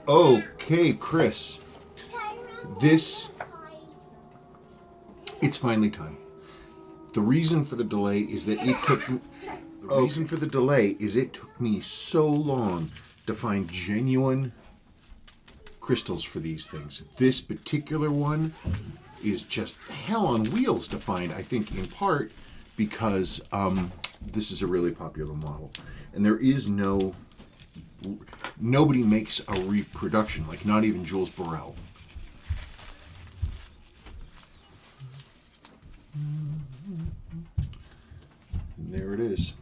Okay, Chris. This, it's finally time. The reason for the delay is that it took me, the reason for the delay is it took me so long to find genuine crystals for these things. This particular one is just hell on wheels to find, I think in part because this is a really popular model. And there is nobody makes a reproduction, like not even Jules Borel. And there it is.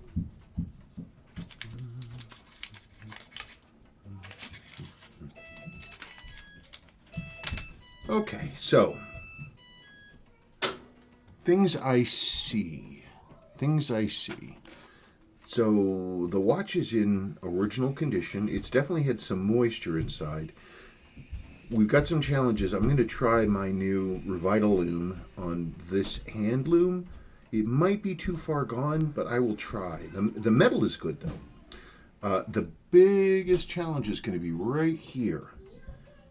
Okay, so things I see. So the watch is in original condition. It's definitely had some moisture inside. We've got some challenges. I'm going to try my new Revitaloom on this hand loom. It might be too far gone, but I will try. The metal is good though. The biggest challenge is going to be right here.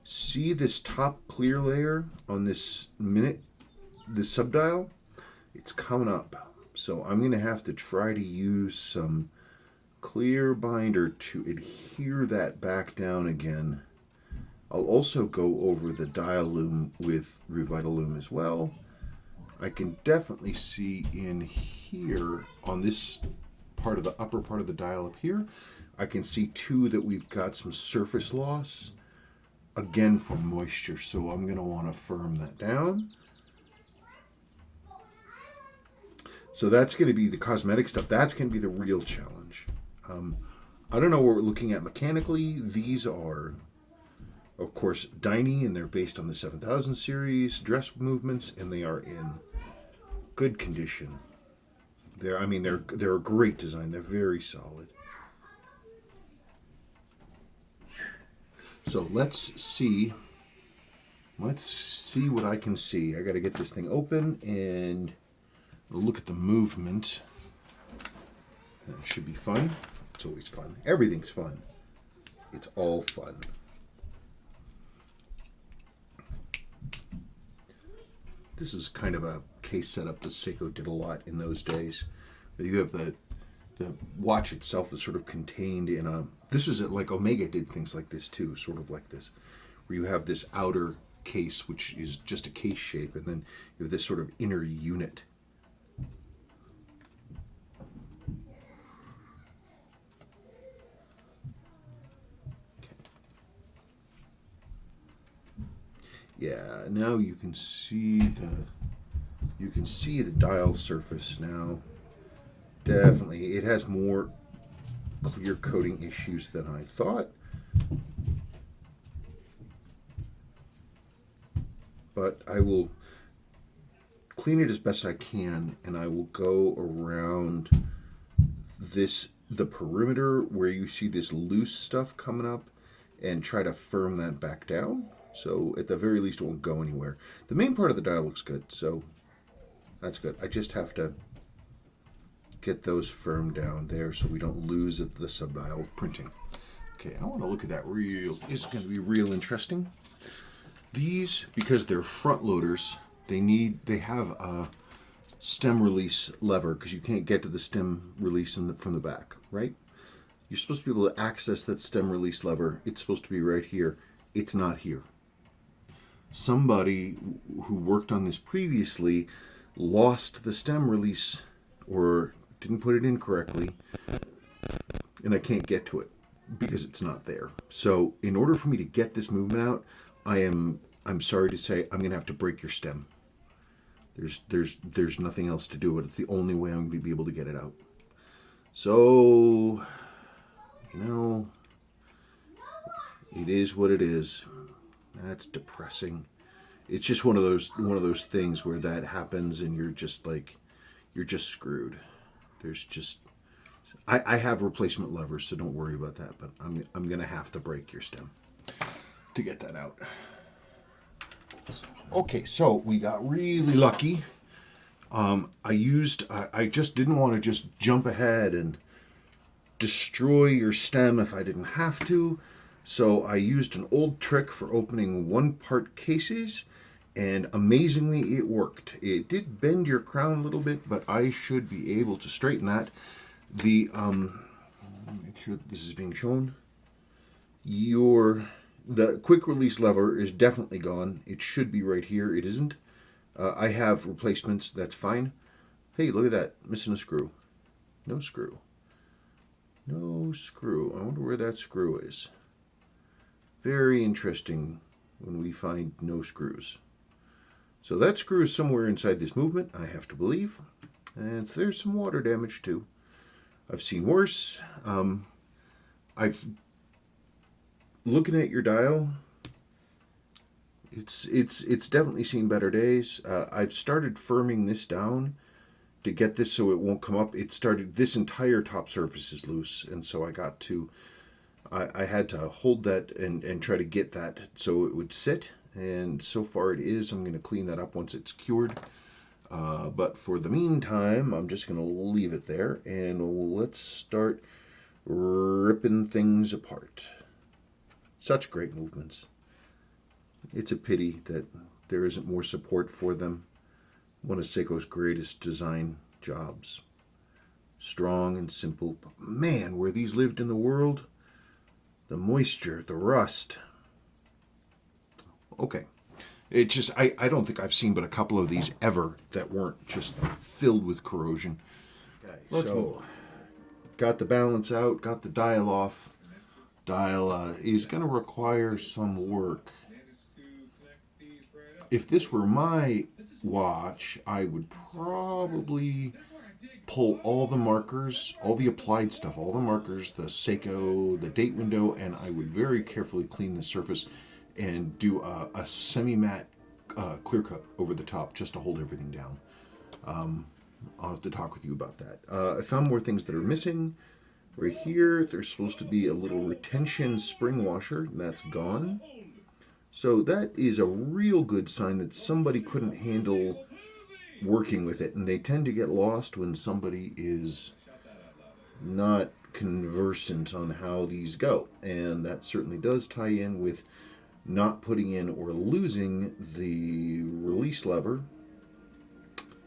See this top clear layer on this subdial? It's coming up. So I'm going to have to try to use some clear binder to adhere that back down again. I'll also go over the dial loom with Revitaloom as well. I can definitely see in here on this part of the upper part of the dial up here, I can see too that we've got some surface loss, again from moisture. So I'm going to want to firm that down. So that's going to be the cosmetic stuff. That's going to be the real challenge. I don't know what we're looking at mechanically. These are, of course, Daini, and they're based on the 7000 series dress movements, and they are in good condition. They're a great design. They're very solid. So let's see what I can see. I got to get this thing open and look at the movement. That should be fun. It's always fun. Everything's fun. It's all fun. This is kind of a case setup that Seiko did a lot in those days. You have the watch itself is sort of contained in a... This was like Omega did things like this too, sort of like this, where you have this outer case, which is just a case shape, and then you have this sort of inner unit. Yeah, now you can see the dial surface now. Definitely, it has more clear coating issues than I thought. But I will clean it as best I can, and I will go around the perimeter where you see this loose stuff coming up and try to firm that back down. So at the very least, it won't go anywhere. The main part of the dial looks good, so that's good. I just have to get those firmed down there so we don't lose the subdial printing. Okay, I want to look at that It's going to be real interesting. These, because they're front loaders, they have a stem release lever because you can't get to the stem release from the back, right? You're supposed to be able to access that stem release lever. It's supposed to be right here. It's not here. Somebody who worked on this previously lost the stem release or didn't put it in correctly, and I can't get to it because it's not there. So in order for me to get this movement out, I'm sorry to say I'm going to have to break your stem. There's nothing else to do it. It's the only way I'm going to be able to get it out. So, it is what it is. That's depressing. It's just one of those things where that happens and you're just screwed. I have replacement levers, so don't worry about that, but I'm gonna have to break your stem to get that out. Okay, so we got really lucky. I just didn't want to just jump ahead and destroy your stem if I didn't have to. So I used an old trick for opening one-part cases, and amazingly it worked. It did bend your crown a little bit, but I should be able to straighten that. The make sure that this is being shown. The quick release lever is definitely gone. It should be right here. It isn't. I have replacements. That's fine. Hey, look at that. Missing a screw. No screw. No screw. I wonder where that screw is. Very interesting when we find no screws. So that screw is somewhere inside this movement, I have to believe. And there's some water damage too. I've seen worse. Looking at your dial, it's definitely seen better days. I've started firming this down to get this so it won't come up. This entire top surface is loose, and so I had to hold that and try to get that so it would sit, and so far it is. I'm going to clean that up once it's cured. But for the meantime, I'm just going to leave it there, and let's start ripping things apart. Such great movements. It's a pity that there isn't more support for them. One of Seiko's greatest design jobs. Strong and simple. But man, where these lived in the world. The moisture, the rust. Okay. It just, I don't think I've seen but a couple of these ever that weren't just filled with corrosion. Okay, let's move. Got the balance out, got the dial off. Dial is going to require some work. If this were my watch, I would probably pull all the markers, all the applied stuff, all the markers, the Seiko, the date window, and I would very carefully clean the surface and do a semi-matte clear cut over the top just to hold everything down. I'll have to talk with you about that. I found more things that are missing. Right here, there's supposed to be a little retention spring washer, and that's gone. So that is a real good sign that somebody couldn't handle working with it, and they tend to get lost when somebody is not conversant on how these go. And that certainly does tie in with not putting in or losing the release lever.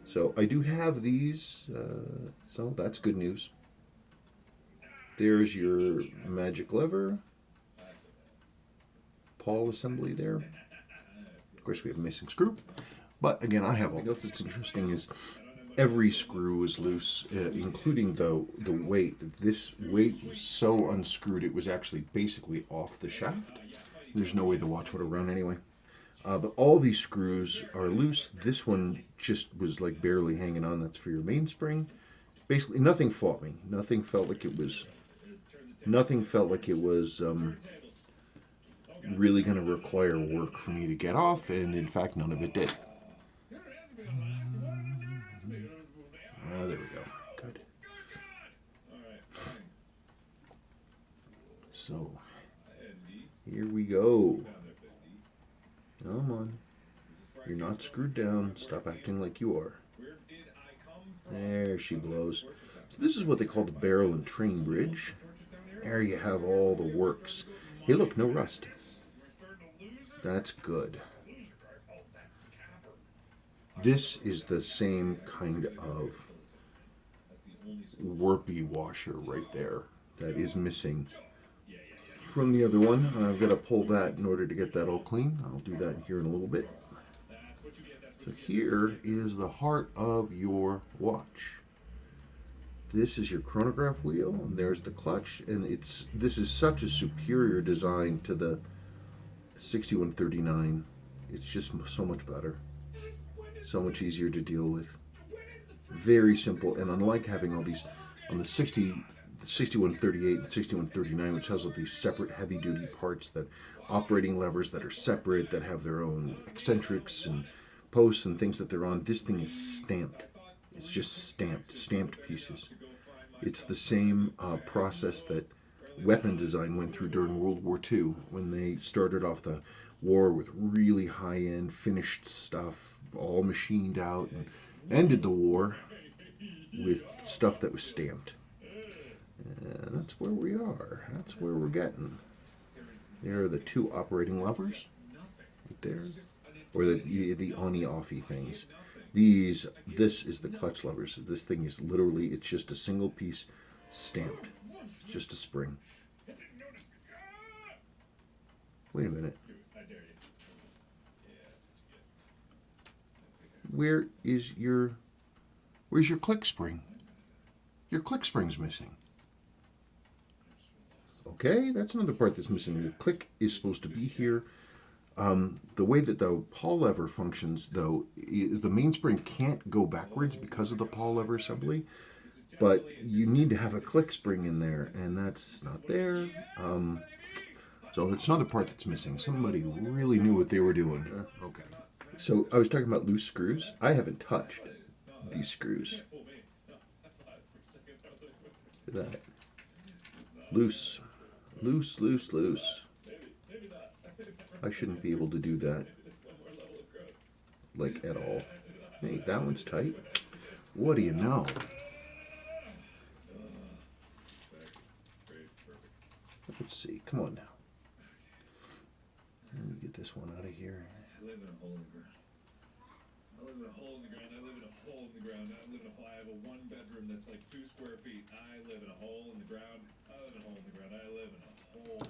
So I do have these, so that's good news. There's your magic lever. Paul assembly there. Of course, we have a missing screw. But again, I have all else that's interesting is every screw is loose, including the weight. This weight was so unscrewed, it was actually basically off the shaft. There's no way the watch would have run anyway. But all these screws are loose. This one just was like barely hanging on. That's for your mainspring. Basically, nothing fought me. Nothing felt like it was really going to require work for me to get off, and in fact, none of it did. There we go. Good. So, here we go. Come on. You're not screwed down. Stop acting like you are. There she blows. So this is what they call the barrel and train bridge. There you have all the works. Hey, look, no rust. That's good. This is the same kind of warpy washer right there that is missing from the other one. I've got to pull that in order to get that all clean. I'll do that here in a little bit. So here is the heart of your watch. This is your chronograph wheel, and there's the clutch, and this is such a superior design to the 6139. It's just so much better, so much easier to deal with. Very simple, and unlike having all these on the 6138 and 6139, which has all these separate heavy-duty parts, that operating levers that are separate, that have their own eccentrics and posts and things that they're on. This thing is stamped. It's just stamped pieces. It's the same process that weapon design went through during World War II, when they started off the war with really high-end finished stuff, all machined out, and ended the war with stuff that was stamped. And that's where we are. That's where we're getting. There are the two operating levers, right there, or the on-offy things. This is the clutch levers. This thing is literally, it's just a single piece stamped. It's just a spring. Wait a minute. Where's your click spring? Your click spring's missing. Okay, that's another part that's missing. The click is supposed to be here. The way that the pawl lever functions, though, is the mainspring can't go backwards because of the pawl lever assembly, but you need to have a click spring in there, and that's not there. So that's another part that's missing. Somebody really knew what they were doing. Okay. So I was talking about loose screws. I haven't touched these screws. Look at that. Loose. Loose, loose, loose. I shouldn't be able to do that, like, at all. Hey, that one's tight. What do you know? Let's see. Come on now. Let me get this one out of here. I live in a hole in the ground. I live in a hole in the ground. I live in a hole in the ground. I live in a hole. I have a one bedroom that's like 2 square feet. I live in a hole in the ground. I live in a hole in the ground. I live in a hole.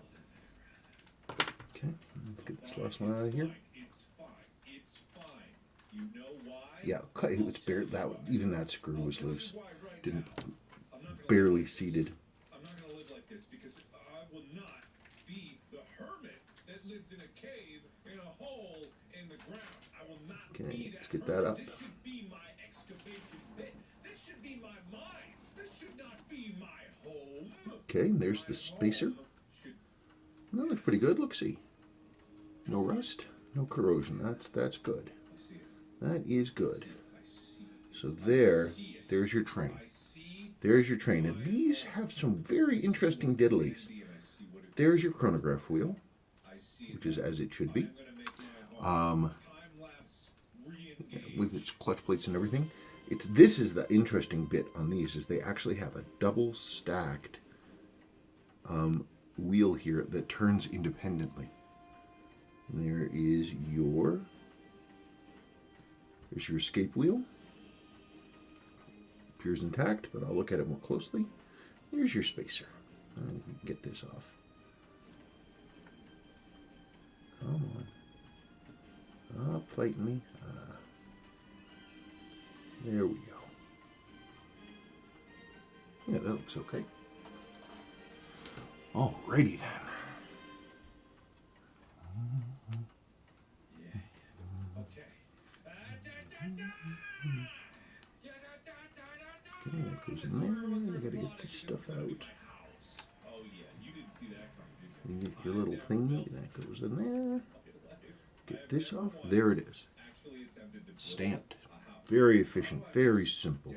Okay, let's get this last one out of here. It's fine. It's fine. You know why? Yeah, it's bare. Even that screw was loose. Didn't barely seated. I'm not gonna live like this because I will not be the hermit that lives in a cave in a hole in the ground. I will not be that. Let's get that up. This should be my excavation pit. This should be my mine. This should not be my home. Okay, there's the spacer. That looks pretty good. Look, see. No rust, no corrosion. That's good. That is good. So there's your train. There's your train. And these have some very interesting diddlies. There's your chronograph wheel, which is as it should be. With its clutch plates and everything. This is the interesting bit on these, is they actually have a double stacked wheel here that turns independently. And there's your escape wheel. Appears intact, but I'll look at it more closely. Here's your spacer. Get this off. Come on. Stop fighting me. There we go. Yeah, that looks okay. Alrighty then. Okay, that goes in there. I gotta get this stuff out. You get your little thingy, that goes in there. Get this off. There it is. Stamped. Very efficient, very simple.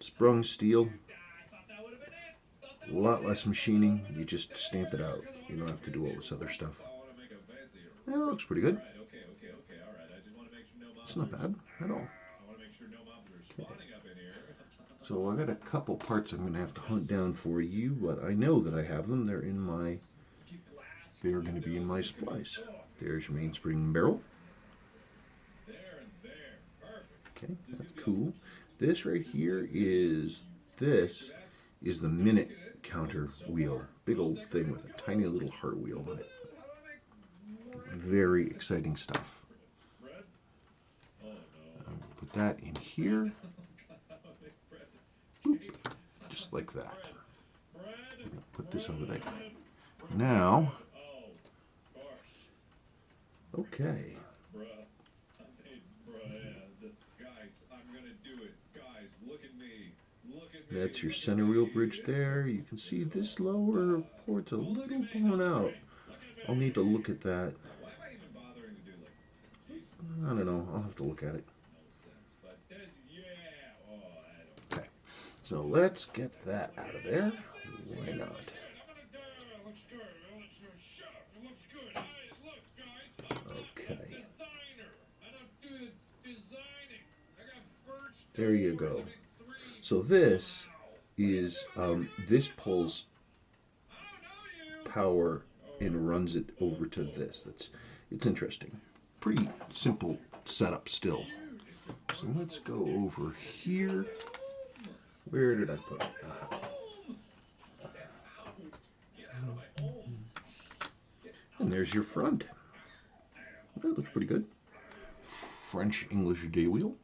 Sprung steel. A lot less machining. You just stamp it out. You don't have to do all this other stuff. Yeah, it looks pretty good. It's not bad at all. Okay. So I got a couple parts I'm going to have to hunt down for you, but I know that I have them. They're going to be in my supplies. There's your mainspring barrel. Okay, that's cool. This right here is the minute counter wheel. Big old thing with a tiny little heart wheel on it. Very exciting stuff. Put that in here. Boop. Just like that. Put this over there. Now, okay. That's your center wheel bridge there. You can see this lower port's a little blown out. I'll need to look at that. I don't know. I'll have to look at it. Okay. So let's get that out of there. Why not? Okay. There you go. So this is, this pulls power and runs it over to this. It's interesting. Pretty simple setup still. So let's go over here. Where did I put it? And there's your front. That looks pretty good. French English day wheel.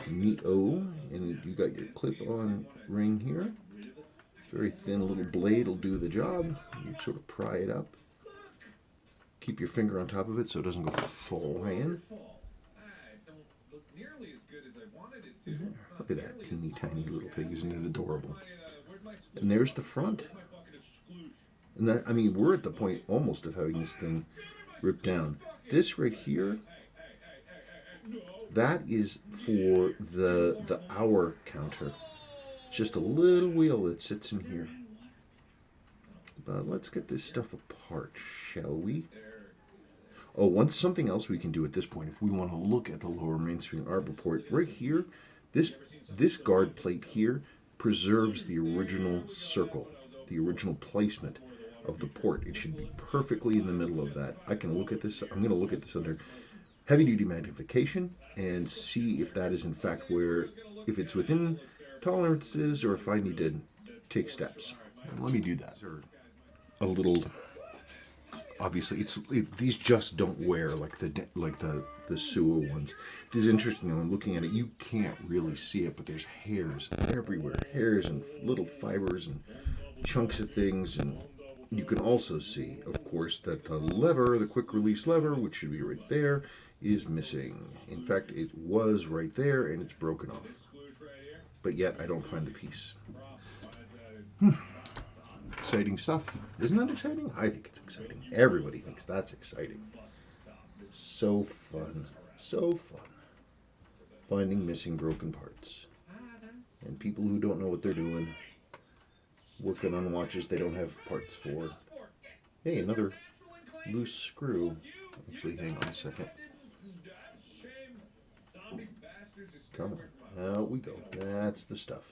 Neat-o. And you got your clip-on ring here. Very thin little blade will do the job. You sort of pry it up. Keep your finger on top of it so it doesn't go flying. Look at that teeny tiny little pig. Isn't it adorable? And there's the front. And that, I mean, we're at the point almost of having this thing ripped down. This right here, that is for the hour counter. It's just a little wheel that sits in here. But let's get this stuff apart, shall we? Oh, something else we can do at this point, if we want to look at the lower mainspring arbor port, right here, this guard plate here preserves the original circle, the original placement of the port. It should be perfectly in the middle of that. I can look at this. I'm going to look at this under heavy duty magnification and see if that is in fact if it's within tolerances or if I need to take steps. Let me do that. A little. Obviously, these just don't wear like the Suwa ones. It is interesting though. I'm looking at it. You can't really see it, but there's hairs everywhere. Hairs and little fibers and chunks of things. And you can also see, of course, that the lever, the quick release lever, which should be right there, is missing. In fact, it was right there and it's broken off. But yet, I don't find the piece. Exciting stuff. Isn't that exciting? I think it's exciting. Everybody thinks that's exciting. So fun. So fun. Finding missing broken parts. And people who don't know what they're doing. Working on watches they don't have parts for. Hey, another loose screw. Actually, hang on a second. Come on. Out we go. That's the stuff.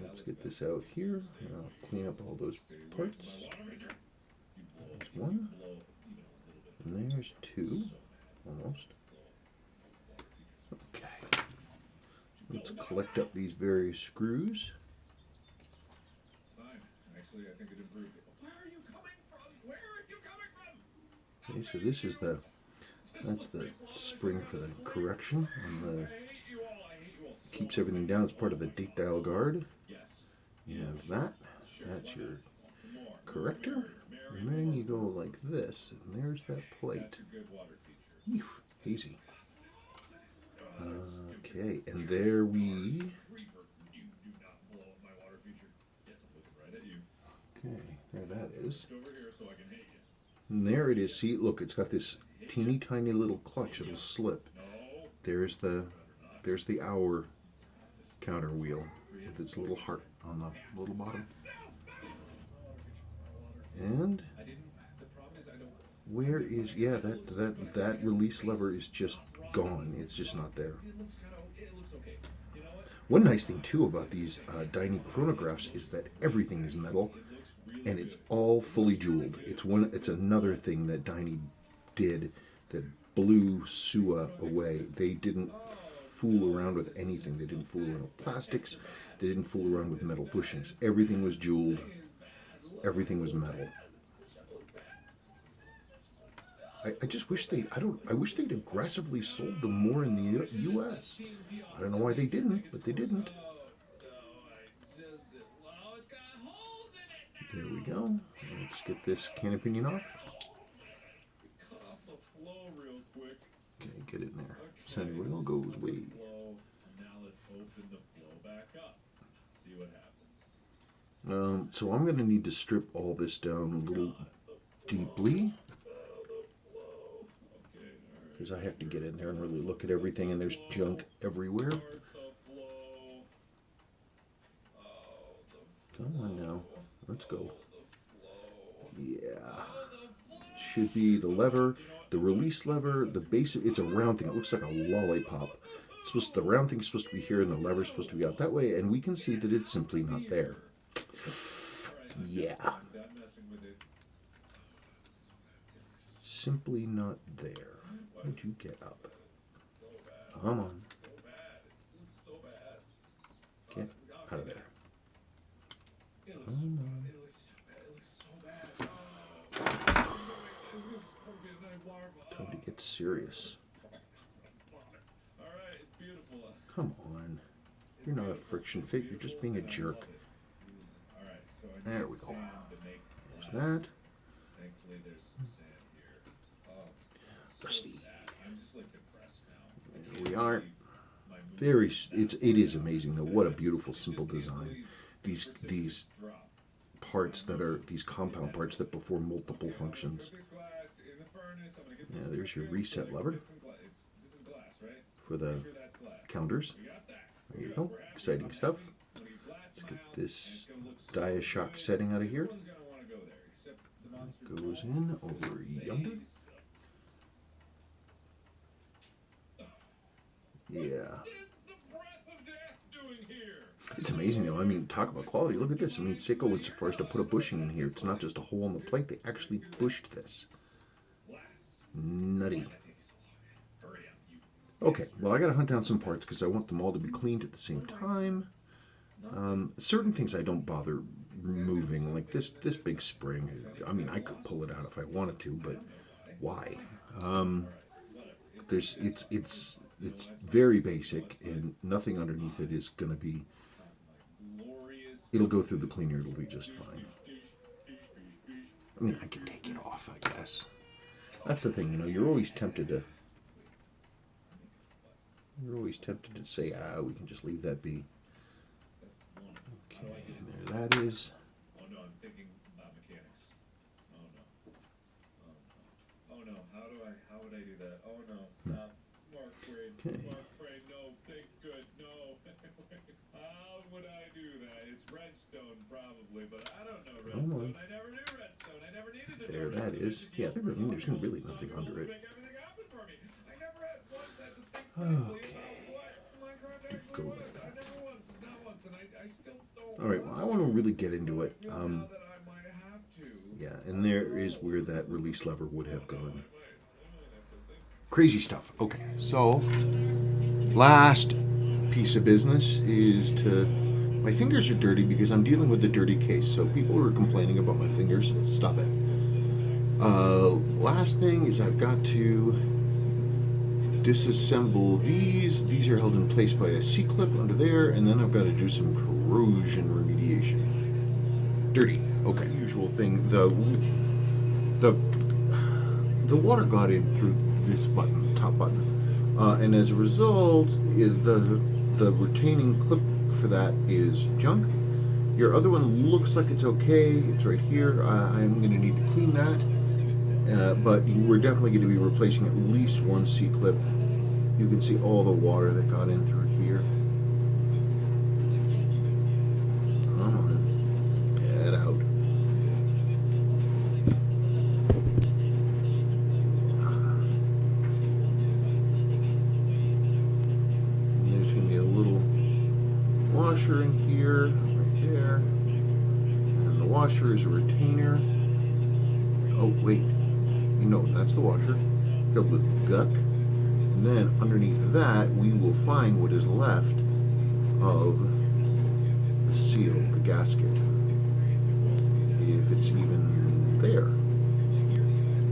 Let's get this out here. I'll clean up all those parts. There's one. And there's two. Almost. Okay. Let's collect up these various screws. Okay, so this is that's the spring for the correction and keeps everything down. It's part of the date dial guard. You have that. That's your corrector. And then you go like this, and there's that plate. Eef, hazy. Okay, and there we... Okay, there that is. And there it is. See, look, it's got this teeny tiny little clutch. It'll slip. There's the hour counter wheel with its little heart on the little bottom. And where is that release lever is just gone. It's just not there. One nice thing too about these Daini chronographs is that everything is metal and it's all fully jeweled. It's another thing that Daini did that blew Suwa away. They didn't fool around with anything. They didn't fool around with plastics. They didn't fool around with metal bushings. Everything was jeweled. Everything was metal. I just wish I wish they'd aggressively sold them more in the U.S. I don't know why they didn't, but they didn't. There we go. Let's get this can pinion off. Okay, get it in there. Center rail goes way. So I'm going to need to strip all this down a little deeply. Because I have to get in there and really look at everything, and there's junk everywhere. Come on now. Let's go. Yeah. Should be the lever, the release lever, the basic. It's a round thing. It looks like a lollipop. The round thing's supposed to be here, and the lever's supposed to be out that way, and we can see that it's simply not there. Yeah. with it. Simply not there. Why'd you get up? So bad. Come on. So bad. It looks so bad. Get out of there. It looks so bad. It looks so bad. It looks so bad. Oh. This is fucking a larva. Time to get serious. Alright, it's beautiful. Come on. You're not a friction fit. You're just being a jerk. Alright, so I There need we go. sand to make There's glass. that. Thankfully, there's some sand here. Oh, so Rusty. sad. I'm just like depressed now. I Here can't we are. believe my mood Very. is It is amazing though. What a beautiful, simple design. These drop. parts that are these compound parts that perform multiple functions. Cook this glass in the furnace. I'm gonna get Yeah, this there's your cooked. reset Gonna lever get some this is glass, right? for the Make sure that's glass. counters. We got that. There you Good. go. We're happy. Exciting I'm stuff. happy. I'm gonna get glass in Let's my get house, and this it's gonna look so Diashock good. setting out of here. Everyone's gonna want to go there, except the monster Goes in over yonder. Yeah. What is the breath of death doing here? It's amazing though. I mean, talk about quality. Look at this. I mean, Seiko went so far as to put a bushing in here. It's not just a hole in the plate. They actually bushed this. Glass. Nutty. Why is that taking so long? Hurry up, you. Okay, well, I gotta hunt down some parts because I want them all to be cleaned at the same time. Certain things I don't bother removing, like this big spring. I mean, I could pull it out if I wanted to, but why? It's very basic, and nothing underneath it is gonna be. Glorious. It'll go through the cleaner. It'll be just fine. I mean, I can take it off, I guess. That's the thing, you know. You're always tempted to say, we can just leave that be. Okay, and there that is. Oh no, I'm thinking about mechanics. Oh no. Oh no. How would I do that? Oh no, stop. Mark Braid. Okay. Mark Braid, no, think good, no. How would I do that? It's redstone probably, but I don't know redstone. I never knew redstone. I never needed to There know that redstone. is. Yeah, there's really nothing under it. Make everything happen for me. I never had once had to think critically about what Minecraft actually Go was. like I that. never once, not once, and I still don't. All right, well, I want to really get into it. Feel now that I might have to. Yeah, and there is where that release lever would have gone. I might have to think. Crazy stuff. Okay, so last piece of business is to. My fingers are dirty because I'm dealing with the dirty case. So people who are complaining about my fingers, stop it. Last thing is I've got to disassemble these. These are held in place by a C-clip under there, and then I've got to do some corrosion remediation. Dirty. Okay. Usual thing. The water got in through this button, top button, and as a result, is the retaining clip for that is junk. Your other one looks like it's okay. It's right here. I'm going to need to clean that, but we're definitely going to be replacing at least one C-clip. You can see all the water that got in through here. Come on, get out. There's going to be a little washer in here, right there. And the washer is a retainer. Oh, wait. No, that's the washer, filled with guck. And then underneath that, we will find what is left of the seal, the gasket. If it's even there.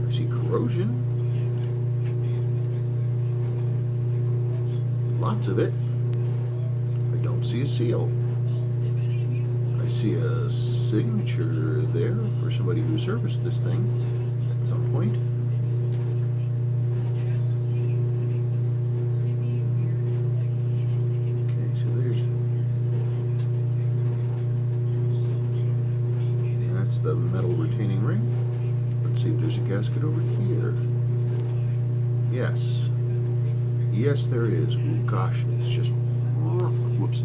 I see corrosion. Lots of it. I don't see a seal. I see a signature there for somebody who serviced this thing at some point. Okay, so that's the metal retaining ring. Let's see if there's a gasket over here. Yes. Yes, there is. Oh gosh, it's just... Whoops.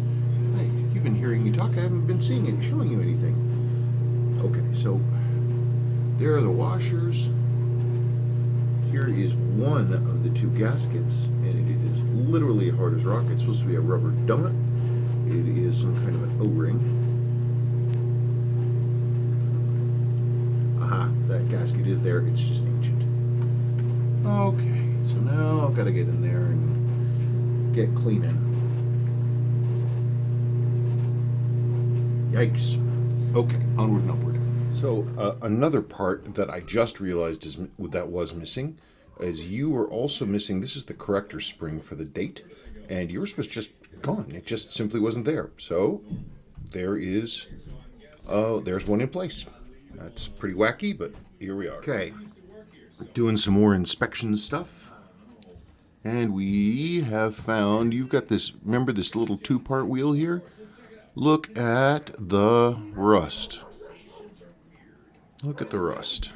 Hey, you've been hearing me talk. I haven't been seeing it, showing you anything. Okay, so there are the washers. Here is one of the two gaskets, and it is literally hard as rock. It's supposed to be a rubber donut. It is some kind of an O-ring. there. It's just ancient. Okay, so now I've got to get in there and get cleaning. Yikes. Okay, onward and upward. So another part that I just realized that was missing is you were also missing, this is the corrector spring for the date, and yours was just gone. It just simply wasn't there. So there's one in place. That's pretty wacky, but here we are. Okay, doing some more inspection stuff. And we have found, you've got this, remember this little two-part wheel here? Look at the rust. Look at the rust.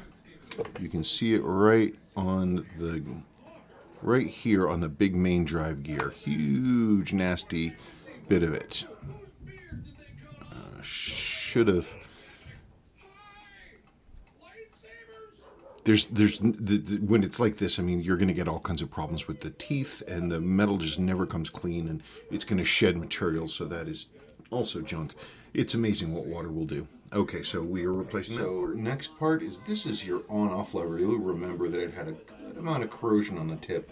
You can see it right here on the big main drive gear. Huge, nasty bit of it. Should have. When it's like this, I mean, you're going to get all kinds of problems with the teeth, and the metal just never comes clean, and it's going to shed material, so that is also junk. It's amazing what water will do. Okay, so we are replacing that. So next part is, this is your on-off lever. You'll remember that it had a good amount of corrosion on the tip,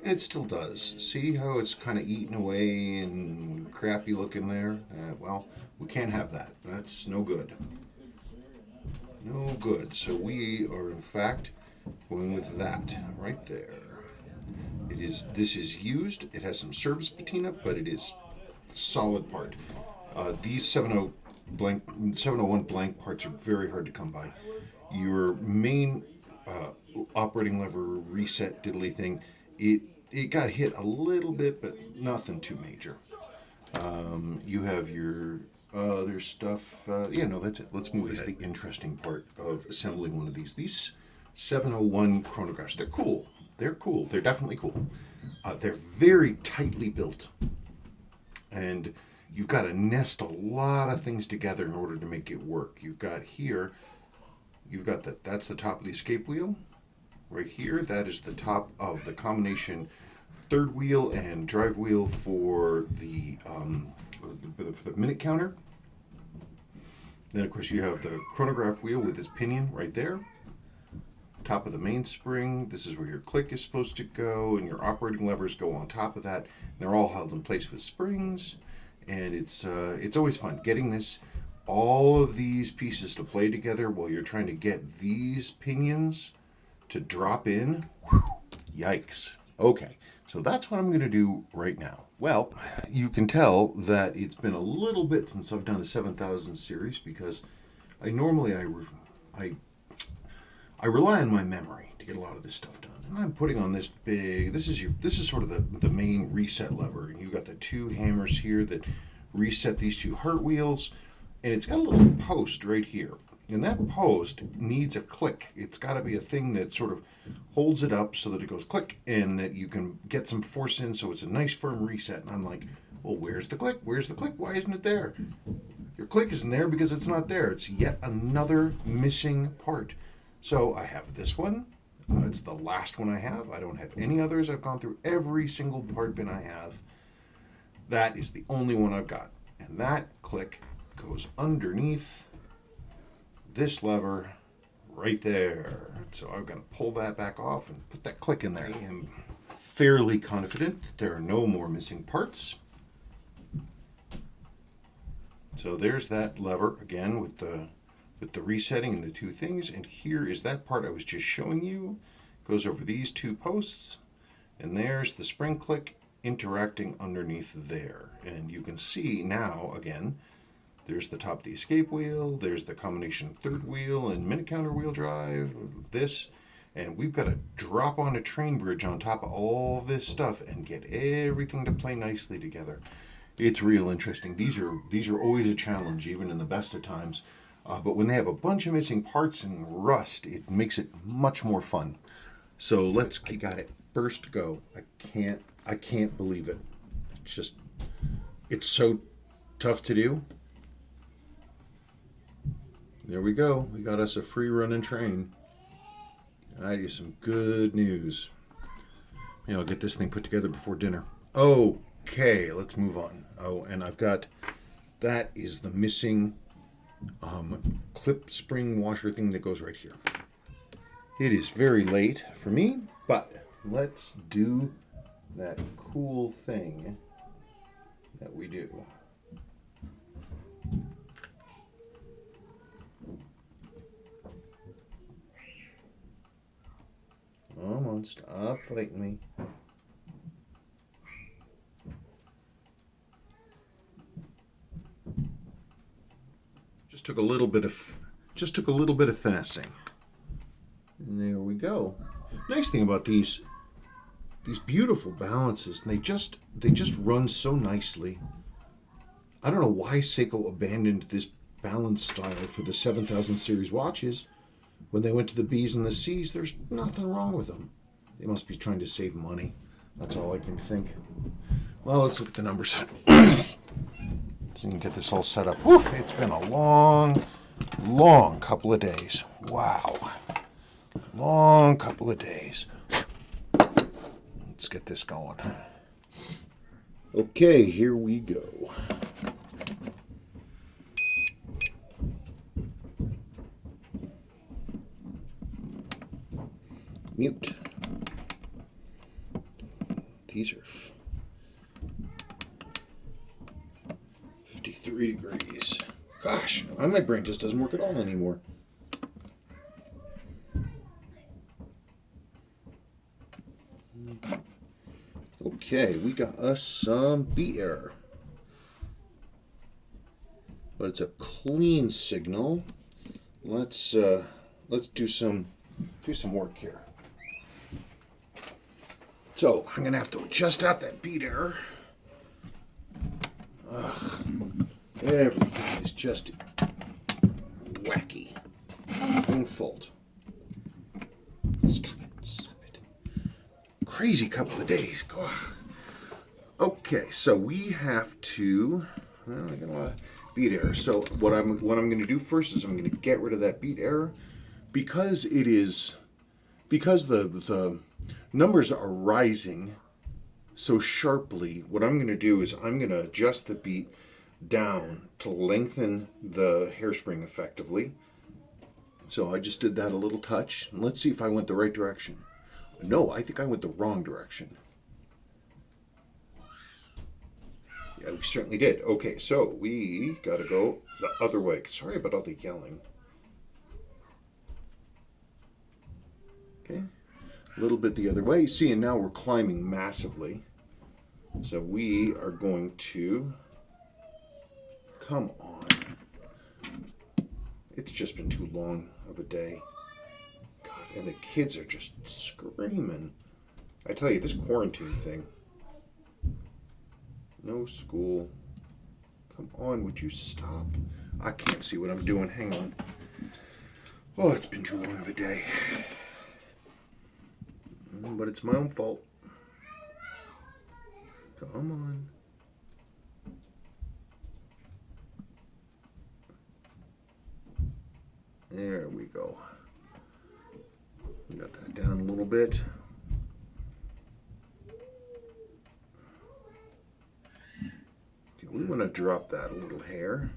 and it still does. See how it's kind of eaten away and crappy looking there? Well, we can't have that. That's no good. No good. So we are, in fact, going with that right there. This is used. It has some service patina, but it is a solid part. These 701 blank parts are very hard to come by. Your main operating lever reset diddly thing, it got hit a little bit, but nothing too major. You have your other stuff. That's it. Let's move. Is the interesting part of assembling one of these. These 701 chronographs, they're cool. They're cool. They're definitely cool. They're very tightly built. And you've got to nest a lot of things together in order to make it work. You've got that's the top of the escape wheel. Right here, that is the top of the combination third wheel and drive wheel for the minute counter. Then, of course, you have the chronograph wheel with its pinion right there. Top of the mainspring. This is where your click is supposed to go, and your operating levers go on top of that. They're all held in place with springs, and it's always fun getting all of these pieces to play together while you're trying to get these pinions to drop in. Whew, yikes. Okay, so that's what I'm going to do right now. Well, you can tell that it's been a little bit since I've done the 7000 series, because I rely on my memory to get a lot of this stuff done. And I'm putting on this big, this is sort of the main reset lever. And you've got the two hammers here that reset these two hurt wheels, and it's got a little post right here. And that post needs a click. It's got to be a thing that sort of holds it up so that it goes click, and that you can get some force in, so it's a nice firm reset. And I'm like, well, where's the click? Where's the click? Why isn't it there? Your click isn't there because it's not there. It's yet another missing part. So I have this one. It's the last one I have. I don't have any others. I've gone through every single part bin I have. That is the only one I've got. And that click goes underneath this lever right there. So I'm going to pull that back off and put that click in there. I am fairly confident that there are no more missing parts. So there's that lever again with the resetting and the two things. And here is that part I was just showing you. Goes over these two posts. And there's the spring click interacting underneath there. And you can see now, again, there's the top of the escape wheel, there's the combination third wheel and minute counter wheel drive, this, and we've got to drop on a train bridge on top of all this stuff and get everything to play nicely together. It's real interesting. These are always a challenge, even in the best of times. But when they have a bunch of missing parts and rust, it makes it much more fun. So I got it first go. I can't believe it. It's so tough to do. There we go. We got us a free running train. That is some good news. I'll get this thing put together before dinner. Okay, let's move on. Oh, and that is the missing clip spring washer thing that goes right here. It is very late for me, but let's do that cool thing that we do. Come on, stop fighting me. Just took a little bit of finessing. And there we go. Nice thing about these beautiful balances, they just run so nicely. I don't know why Seiko abandoned this balance style for the 7000 series watches. When they went to the B's and the C's, there's nothing wrong with them. They must be trying to save money. That's all I can think. Well, let's look at the numbers. So you can get this all set up. Woof, it's been a long couple of days. Wow. Long couple of days. Let's get this going. Okay, here we go. Mute. These are 53 degrees. Gosh, my brain just doesn't work at all anymore. Okay, we got us some beat error. But it's a clean signal. Let's do some work here. So I'm gonna have to adjust out that beat error. Ugh, everything is just wacky. Own fault. Stop it. Crazy couple of days. Ugh. Okay, so we have to. Well, I got a lot of beat error. So what I'm going to do first is I'm going to get rid of that beat error because the numbers are rising so sharply. What I'm going to do is I'm going to adjust the beat down to lengthen the hairspring effectively. So I just did that a little touch. And let's see if I went the right direction. No, I think I went the wrong direction. Yeah, we certainly did. Okay, so we got to go the other way. Sorry about all the yelling. Okay, a little bit the other way. See, and now we're climbing massively. So we are going to... Come on. It's just been too long of a day. God, and the kids are just screaming. I tell you, this quarantine thing. No school. Come on, would you stop? I can't see what I'm doing. Hang on. Oh, it's been too long of a day. But it's my own fault. Come on. There we go. We got that down a little bit. Okay, we want to drop that a little hair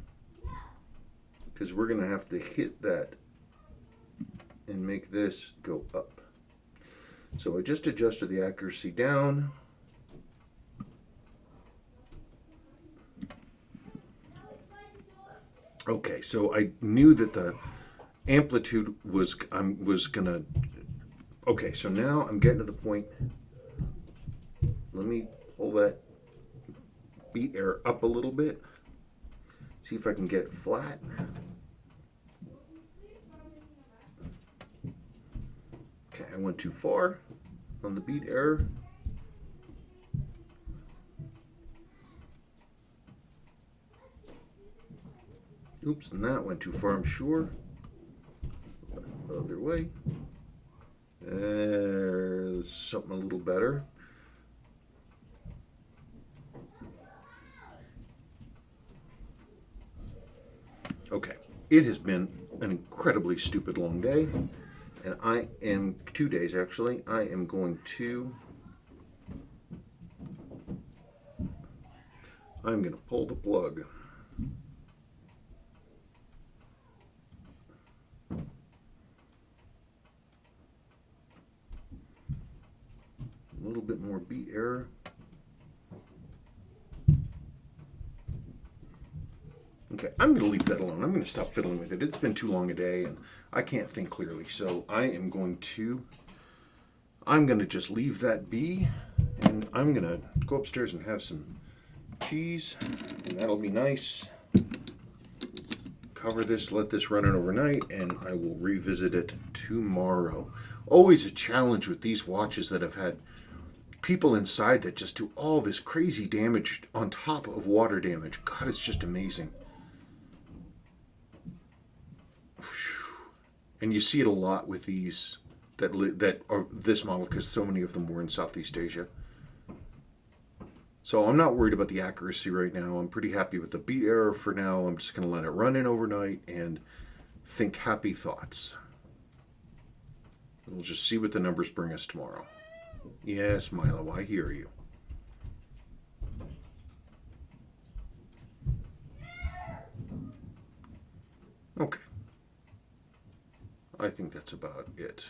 because we're going to have to hit that and make this go up. So I just adjusted the accuracy down. Okay, so I knew that the amplitude was gonna. Okay, so now I'm getting to the point. Let me pull that beat error up a little bit. See if I can get it flat. Okay, I went too far on the beat error. Oops, and that went too far, I'm sure. The other way. There's something a little better. Okay, it has been an incredibly stupid long day, and I am 2 days actually. I am going to. I'm going to pull the plug. bit more beat error. Okay, I'm going to leave that alone. I'm going to stop fiddling with it. It's been too long a day and I can't think clearly. So I'm going to just leave that be, and I'm going to go upstairs and have some cheese, and that'll be nice. Cover this, let this run it overnight, and I will revisit it tomorrow. Always a challenge with these watches that have had people inside that just do all this crazy damage on top of water damage. God, it's just amazing. And you see it a lot with these that are this model, because so many of them were in Southeast Asia. So I'm not worried about the accuracy right now. I'm pretty happy with the beat error for now. I'm just going to let it run in overnight and think happy thoughts. We'll just see what the numbers bring us tomorrow. Yes, Milo, I hear you. Okay. I think that's about it.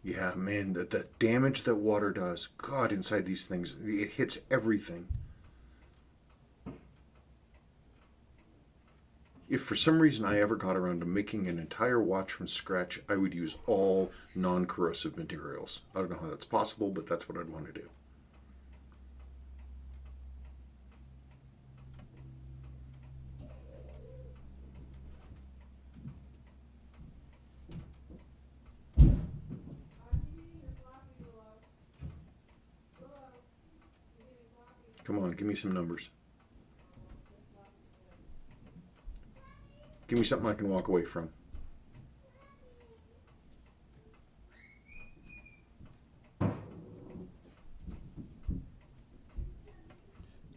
Yeah, man, the damage that water does, God, inside these things, it hits everything. If for some reason I ever got around to making an entire watch from scratch, I would use all non-corrosive materials. I don't know how that's possible, but that's what I'd want to do. Come on, give me some numbers. Give me something I can walk away from.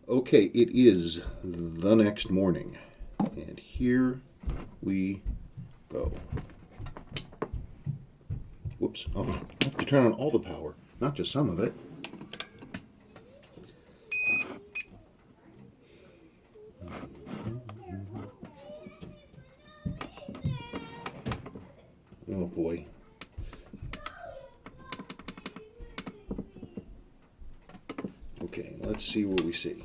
Okay, it is the next morning, and here we go. Whoops, oh, I have to turn on all the power, not just some of it. Oh boy. Okay, let's see what we see.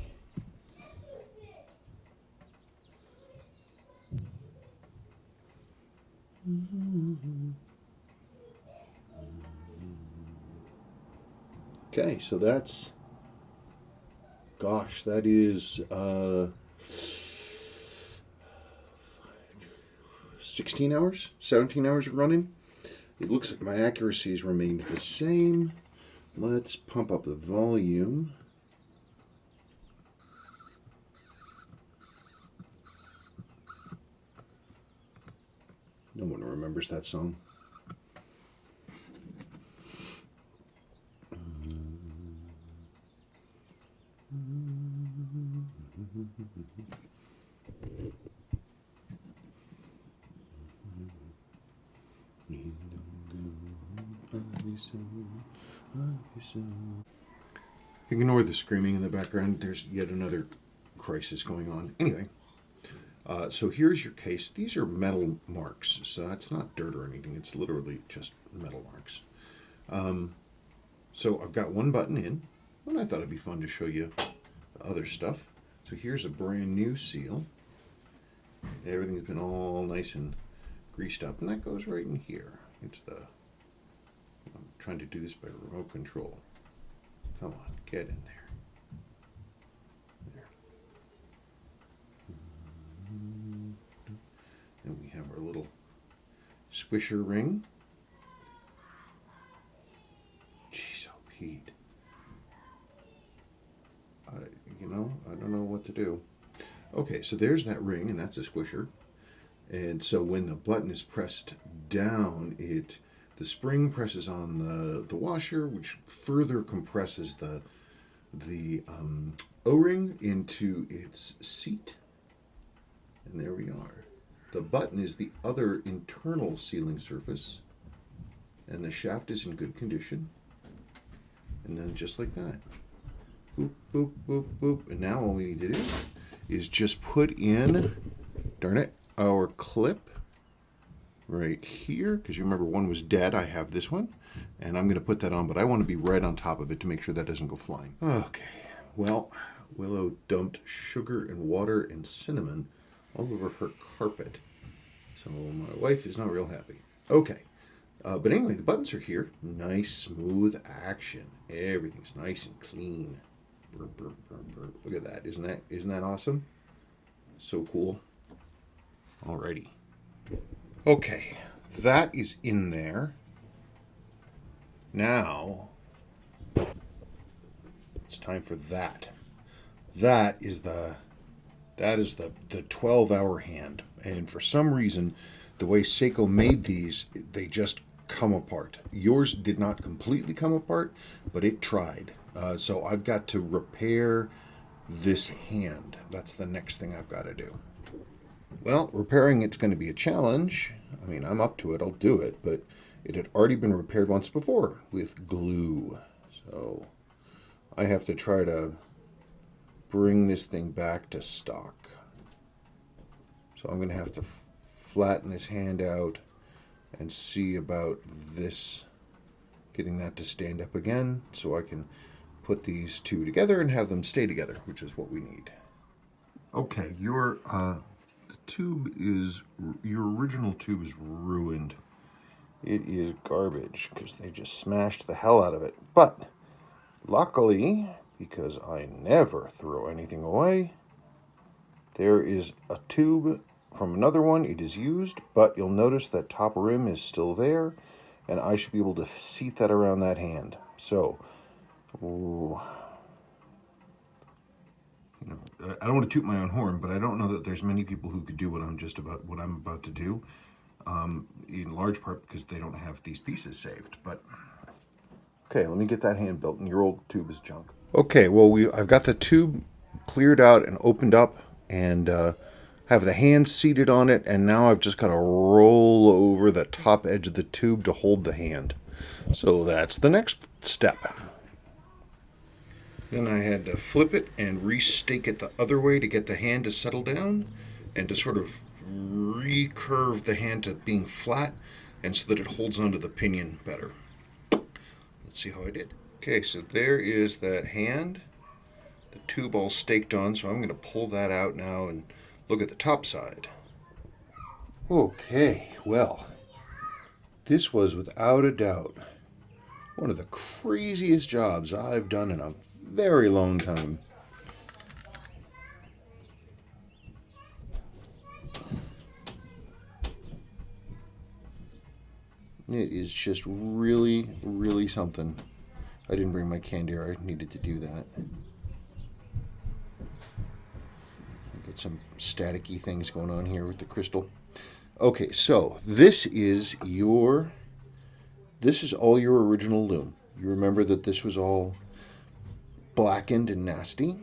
Okay, so that's, gosh, that is 16 hours, 17 hours of running. It looks like my accuracy has remained the same. Let's pump up the volume. No one remembers that song. Ignore the screaming in the background. There's yet another crisis going on. Anyway, so here's your case. These are metal marks, so that's not dirt or anything. It's literally just metal marks. So I've got one button in, and I thought it'd be fun to show you the other stuff. So here's a brand new seal. Everything's been all nice and greased up, and that goes right in here. It's the, I'm trying to do this by remote control. Come on, get in there. There. And we have our little squisher ring. Jeez, oh Pete. I don't know what to do. Okay, so there's that ring, and that's a squisher. And so when the button is pressed down, the spring presses on the washer, which further compresses the O-ring into its seat. And there we are. The button is the other internal sealing surface, and the shaft is in good condition. And then just like that. Boop, boop, boop, boop. And now all we need to do is just put in, darn it, our clip right here, because you remember one was dead. I have this one, and I'm going to put that on, but I want to be right on top of it to make sure that doesn't go flying. Okay, well, Willow dumped sugar and water and cinnamon all over her carpet, so my wife is not real happy. Okay, but anyway, the buttons are here. Nice, smooth action. Everything's nice and clean. Burr, burr, burr, burr. Look at that. Isn't that awesome? So cool. Alrighty. Okay, that is in there. Now, it's time for that. That is the 12-hour hand. And for some reason, the way Seiko made these, they just come apart. Yours did not completely come apart, but it tried. So I've got to repair this hand. That's the next thing I've got to do. Well, repairing it's going to be a challenge. I mean, I'm up to it. I'll do it. But it had already been repaired once before with glue. So I have to try to bring this thing back to stock. So I'm going to have to flatten this hand out and see about this, getting that to stand up again so I can put these two together and have them stay together, which is what we need. Okay, your original tube is ruined. It is garbage because they just smashed the hell out of it. But luckily, because I never throw anything away, there is a tube from another one. It is used, but you'll notice that top rim is still there, and I should be able to seat that around that hand. So, ooh. I don't want to toot my own horn, but I don't know that there's many people who could do what I'm about to do, in large part because they don't have these pieces saved. But okay, let me get that hand built, and your old tube is junk. Okay, well, I've got the tube cleared out and opened up, and have the hand seated on it, and now I've just got to roll over the top edge of the tube to hold the hand. So that's the next step. Then I had to flip it and restake it the other way to get the hand to settle down and to sort of recurve the hand to being flat and so that it holds onto the pinion better. Let's see how I did. Okay, so there is that hand, the tube all staked on, so I'm going to pull that out now and look at the top side. Okay, well, this was without a doubt one of the craziest jobs I've done in a very long time. It is just really, really something. I didn't bring my candier. I needed to do that. Get some staticky things going on here with the crystal. Okay, so this is all your original loom. You remember that this was all blackened and nasty?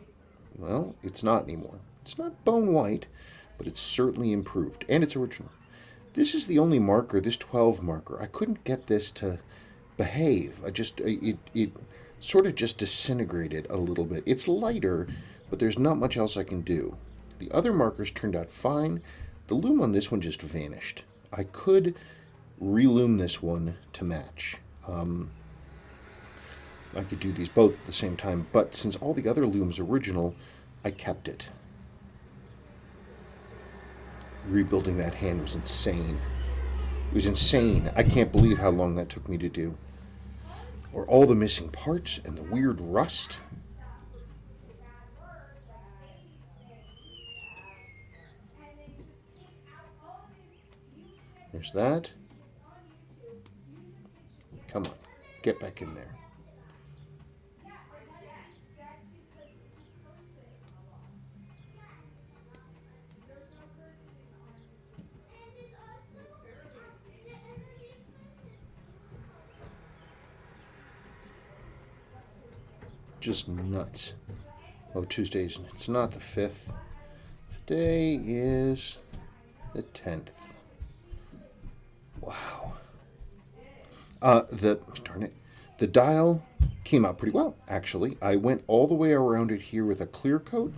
Well, it's not anymore. It's not bone white, but it's certainly improved, and it's original. This is the only marker, this 12 marker. I couldn't get this to behave. It sort of just disintegrated a little bit. It's lighter, but there's not much else I can do. The other markers turned out fine. The loom on this one just vanished. I could reloom this one to match. I could do these both at the same time, but since all the other looms are original, I kept it. Rebuilding that hand was insane. It was insane. I can't believe how long that took me to do. Or all the missing parts and the weird rust. There's that. Come on, get back in there. Just nuts. Oh, Tuesdays. It's not the 5th. Today is the 10th. Wow. Darn it. The dial came out pretty well, actually. I went all the way around it here with a clear coat,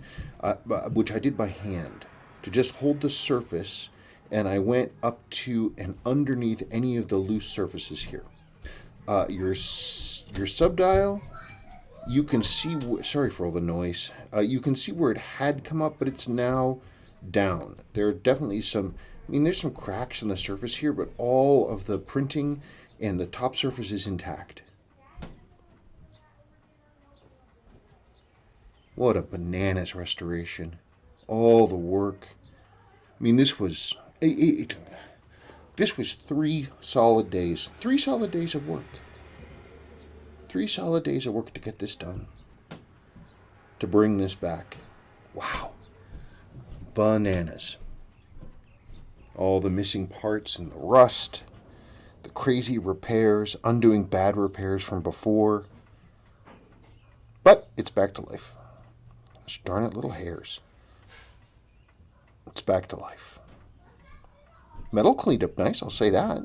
which I did by hand, to just hold the surface, and I went up to and underneath any of the loose surfaces here. Your subdial, you can see, sorry for all the noise, you can see where it had come up, but it's now down. There are definitely there's some cracks in the surface here, but all of the printing and the top surface is intact. What a bananas restoration. All the work. This was... This was 3 solid days. 3 solid days of work. 3 solid days of work to get this done. To bring this back. Wow. Bananas. All the missing parts and the rust. The crazy repairs. Undoing bad repairs from before. But it's back to life. Gosh darn it, little hairs. It's back to life. Metal cleaned up nice, I'll say that.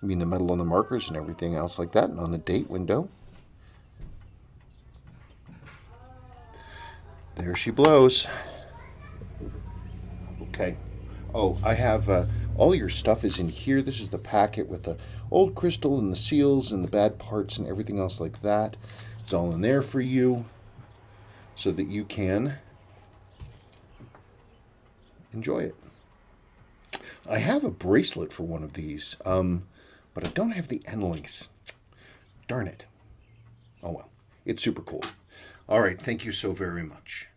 The metal on the markers and everything else like that, and on the date window. There she blows. Okay. Oh, I have all your stuff is in here. This is the packet with the old crystal and the seals and the bad parts and everything else like that. It's all in there for you so that you can enjoy it. I have a bracelet for one of these, but I don't have the end links. Darn it. Oh well, it's super cool. All right, thank you so very much.